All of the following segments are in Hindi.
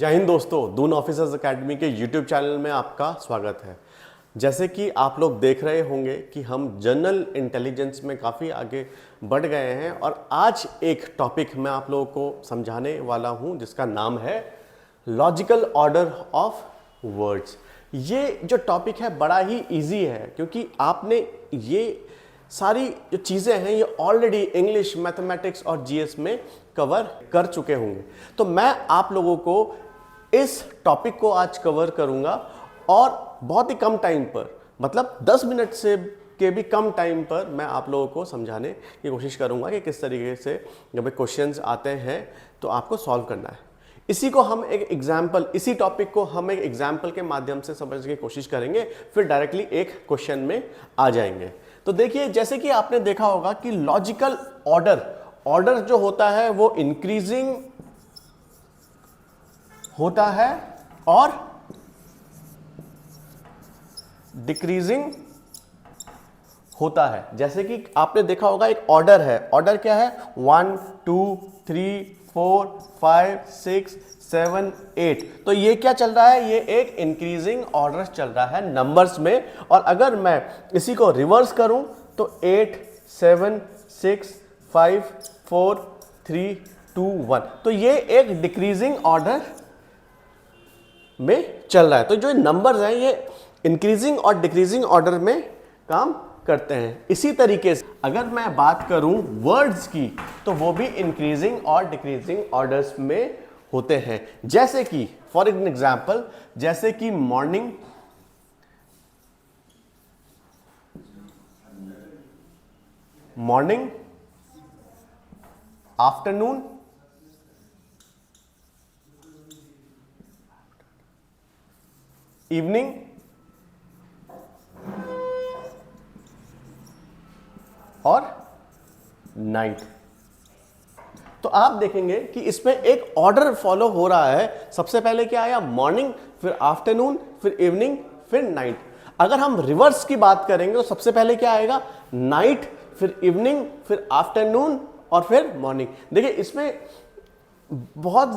जय हिंद दोस्तों, दून ऑफिसर्स एकेडमी के यूट्यूब चैनल में आपका स्वागत है। जैसे कि आप लोग देख रहे होंगे कि हम जनरल इंटेलिजेंस में काफ़ी आगे बढ़ गए हैं और आज एक टॉपिक मैं आप लोगों को समझाने वाला हूं जिसका नाम है लॉजिकल ऑर्डर ऑफ वर्ड्स। ये जो टॉपिक है बड़ा ही इजी है क्योंकि आपने ये सारी जो चीज़ें हैं ये ऑलरेडी इंग्लिश, मैथमेटिक्स और जीएस में कवर कर चुके होंगे। तो मैं आप लोगों को इस टॉपिक को आज कवर करूंगा और बहुत ही कम टाइम पर, मतलब 10 मिनट से के भी कम टाइम पर मैं आप लोगों को समझाने की कोशिश करूंगा कि किस तरीके से जब क्वेश्चंस आते हैं तो आपको सॉल्व करना है। इसी को हम एक एग्जाम्पल, इसी टॉपिक को हम एक एग्जाम्पल के माध्यम से समझने की कोशिश करेंगे, फिर डायरेक्टली एक क्वेश्चन में आ जाएंगे। तो देखिए, जैसे कि आपने देखा होगा कि लॉजिकल ऑर्डर जो होता है वो इंक्रीजिंग होता है और डिक्रीजिंग होता है। जैसे कि आपने देखा होगा एक ऑर्डर है, ऑर्डर क्या है 1 2 3 4 5 6 7 8। तो ये क्या चल रहा है, ये एक इंक्रीजिंग ऑर्डर चल रहा है नंबर्स में। और अगर मैं इसी को रिवर्स करूं तो 8 7 6 5 4 3 2 1, तो ये एक डिक्रीजिंग ऑर्डर में चल रहा है। तो जो नंबर्स हैं ये इंक्रीजिंग और डिक्रीजिंग ऑर्डर में काम करते हैं। इसी तरीके से अगर मैं बात करूं वर्ड्स की तो वो भी इंक्रीजिंग और डिक्रीजिंग ऑर्डर्स में होते हैं। जैसे कि फॉर एन एग्जांपल, जैसे कि मॉर्निंग, आफ्टरनून, इवनिंग और नाइट। तो आप देखेंगे कि इसमें एक ऑर्डर फॉलो हो रहा है। सबसे पहले क्या आया, मॉर्निंग, फिर आफ्टरनून, फिर इवनिंग, फिर नाइट। अगर हम रिवर्स की बात करेंगे तो सबसे पहले क्या आएगा, नाइट, फिर इवनिंग, फिर आफ्टरनून और फिर मॉर्निंग। देखिए इसमें बहुत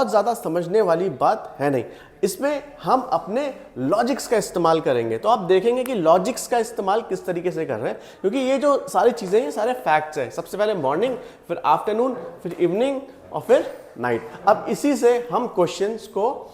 ज़्यादा समझने वाली बात है नहीं। इसमें हम अपने लॉजिक्स का इस्तेमाल करेंगे। तो आप देखेंगे कि लॉजिक्स का इस्तेमाल किस तरीके से कर रहे हैं, क्योंकि ये जो सारी चीज़ें हैं ये सारे फैक्ट्स हैं। सबसे पहले मॉर्निंग, फिर आफ्टरनून, फिर इवनिंग और फिर नाइट। अब इसी से हम क्वेश्चंस को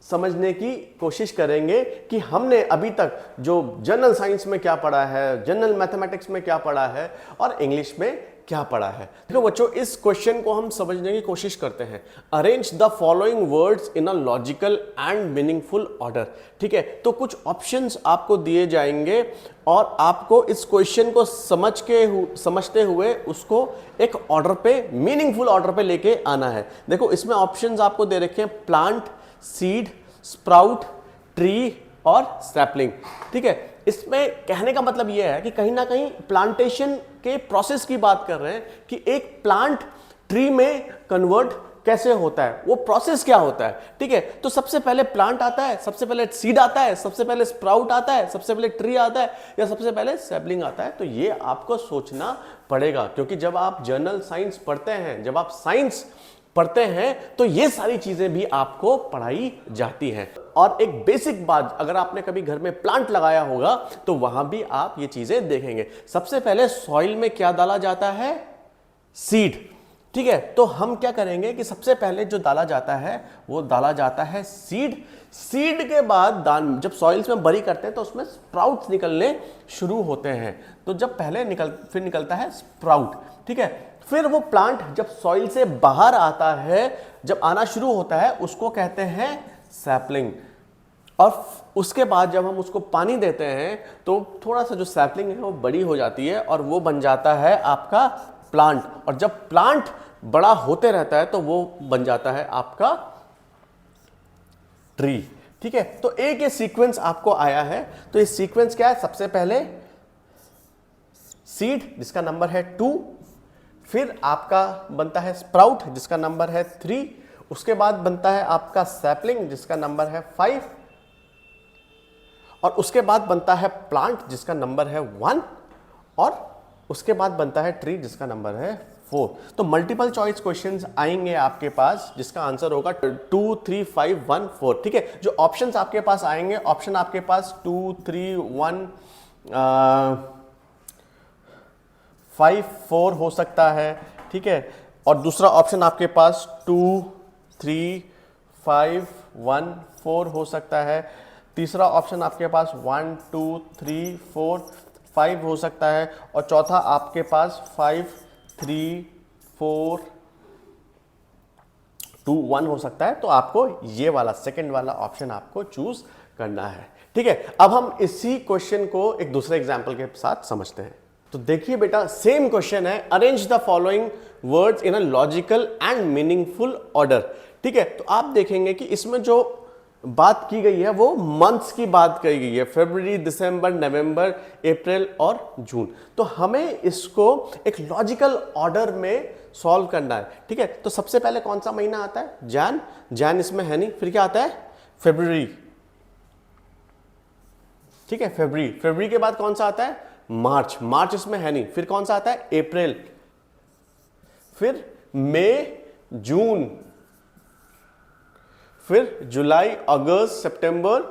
समझने की कोशिश करेंगे कि हमने अभी तक जो जनरल साइंस में क्या पढ़ा है, जनरल मैथमेटिक्स में क्या पढ़ा है और इंग्लिश में क्या पढ़ा है। देखो बच्चों, इस क्वेश्चन को हम समझने की कोशिश करते हैं। Arrange the following words in a logical and meaningful order. ठीक है, तो कुछ ऑप्शंस आपको दिए जाएंगे और आपको इस क्वेश्चन को समझते हुए उसको एक ऑर्डर पे, मीनिंगफुल ऑर्डर पे लेके आना है। देखो इसमें ऑप्शंस आपको दे रखे हैं, प्लांट, सीड, स्प्राउट, ट्री और सैपलिंग। ठीक है, इसमें कहने का मतलब यह है कि कहीं ना कहीं प्लांटेशन के प्रोसेस की बात कर रहे हैं कि एक प्लांट ट्री में कन्वर्ट कैसे होता है, वो प्रोसेस क्या होता है। ठीक है, तो सबसे पहले प्लांट आता है, सबसे पहले सीड आता है, सबसे पहले स्प्राउट आता है, सबसे पहले ट्री आता है या सबसे पहले सैपलिंग आता है। तो ये आपको सोचना पड़ेगा, क्योंकि जब आप जनरल साइंस पढ़ते हैं, जब आप साइंस पढ़ते हैं तो ये सारी चीजें भी आपको पढ़ाई जाती हैं। और एक बेसिक बात, अगर आपने कभी घर में प्लांट लगाया होगा तो वहां भी आप ये चीजें देखेंगे। सबसे पहले सॉइल में क्या डाला जाता है, सीड। ठीक है, तो हम क्या करेंगे कि सबसे पहले जो डाला जाता है वो डाला जाता है सीड। सीड के बाद जब सॉइल्स में बरी करते हैं तो उसमें स्प्राउट्स निकलने शुरू होते हैं। तो जब पहले फिर निकलता है स्प्राउट। ठीक है, फिर वो प्लांट जब सॉइल से बाहर आता है, जब आना शुरू होता है, उसको कहते हैं सैपलिंग। और उसके बाद जब हम उसको पानी देते हैं तो थोड़ा सा जो सैपलिंग है वो बड़ी हो जाती है और वो बन जाता है आपका प्लांट। और जब प्लांट बड़ा होते रहता है तो वो बन जाता है आपका ट्री। ठीक है, तो एक ये सीक्वेंस आपको आया है। तो ये सीक्वेंस क्या है, सबसे पहले सीड जिसका नंबर है 2, फिर आपका बनता है स्प्राउट जिसका नंबर है 3, उसके बाद बनता है आपका सैपलिंग जिसका नंबर है 5, और उसके बाद बनता है प्लांट जिसका नंबर है 1, और उसके बाद बनता है ट्री जिसका नंबर है 4। तो मल्टीपल चॉइस क्वेश्चंस आएंगे आपके पास जिसका आंसर होगा 2 3 5 1 4। ठीक है, जो ऑप्शंस आपके पास आएंगे, ऑप्शन आपके पास 2 3 1 5 4 हो सकता है। ठीक है, और दूसरा ऑप्शन आपके पास 2 3 5 1 4 हो सकता है। तीसरा ऑप्शन आपके पास 1 2 3 4 5 हो सकता है, और चौथा आपके पास 5 3 4 2 1 हो सकता है। तो आपको ये वाला सेकंड वाला ऑप्शन आपको चूज करना है। ठीक है, अब हम इसी क्वेश्चन को एक दूसरे एग्जांपल के साथ समझते हैं। तो देखिए बेटा, सेम क्वेश्चन है, arrange the following words in a logical and meaningful order. ठीक है, तो आप देखेंगे कि इसमें जो बात की गई है वो मंथ्स की बात की गई है, फरवरी, दिसंबर, नवंबर, अप्रैल और जून। तो हमें इसको एक लॉजिकल ऑर्डर में सॉल्व करना है। ठीक है, तो सबसे पहले कौन सा महीना आता है? जैन। जैन इसमें है नहीं, फिर क्या आता है? फरवरी। ठीक है, फरवरी। फरवरी के बाद कौन सा आता है? मार्च। मार्च इसमें है नहीं, फिर कौन सा आता है? अप्रैल। फिर मई, जून, फिर जुलाई, अगस्त, सितंबर,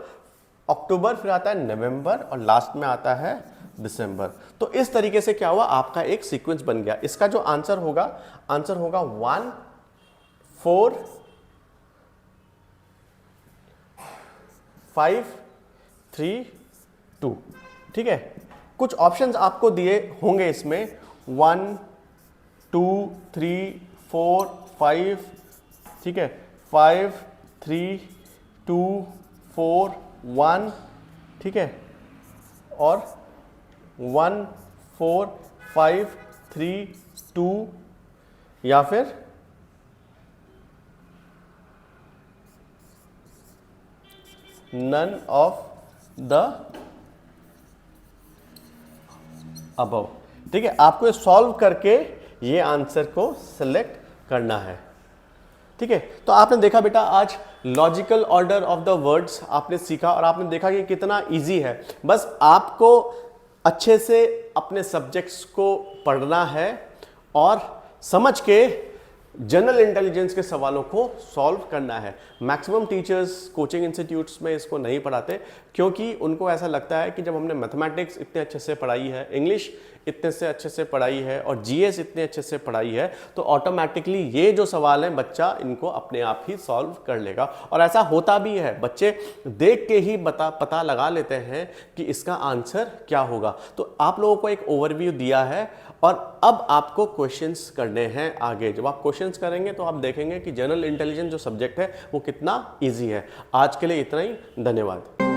अक्टूबर, फिर आता है नवंबर, और लास्ट में आता है दिसंबर। तो इस तरीके से क्या हुआ, आपका एक सीक्वेंस बन गया। इसका जो आंसर होगा 1 4 5 3 2। ठीक है, कुछ ऑप्शंस आपको दिए होंगे इसमें 1 2 3 4 5। ठीक है, 5 3 2 4 1। ठीक है, और 1 4 5 3 2, या फिर नन ऑफ द अबव। ठीक है, आपको सॉल्व करके ये आंसर को सिलेक्ट करना है। ठीक है, तो आपने देखा बेटा, आज logical order of the words आपने सीखा, और आपने देखा कि कितना इजी है। बस आपको अच्छे से अपने सब्जेक्ट्स को पढ़ना है और समझ के जनरल इंटेलिजेंस के सवालों को सॉल्व करना है। मैक्सिमम टीचर्स कोचिंग इंस्टीट्यूट्स में इसको नहीं पढ़ाते, क्योंकि उनको ऐसा लगता है कि जब हमने मैथमेटिक्स इतने अच्छे से पढ़ाई है, इंग्लिश इतने से अच्छे से पढ़ाई है, और जीएस इतने अच्छे से पढ़ाई है, तो ऑटोमेटिकली ये जो सवाल हैं बच्चा इनको अपने आप ही सॉल्व कर लेगा। और ऐसा होता भी है, बच्चे देख के ही पता लगा लेते हैं कि इसका आंसर क्या होगा। तो आप लोगों को एक ओवरव्यू दिया है, और अब आपको क्वेश्चंस करने हैं आगे। जब आप क्वेश्चंस करेंगे तो आप देखेंगे कि जनरल इंटेलिजेंस जो सब्जेक्ट है वो कितना इजी है। आज के लिए इतना ही, धन्यवाद।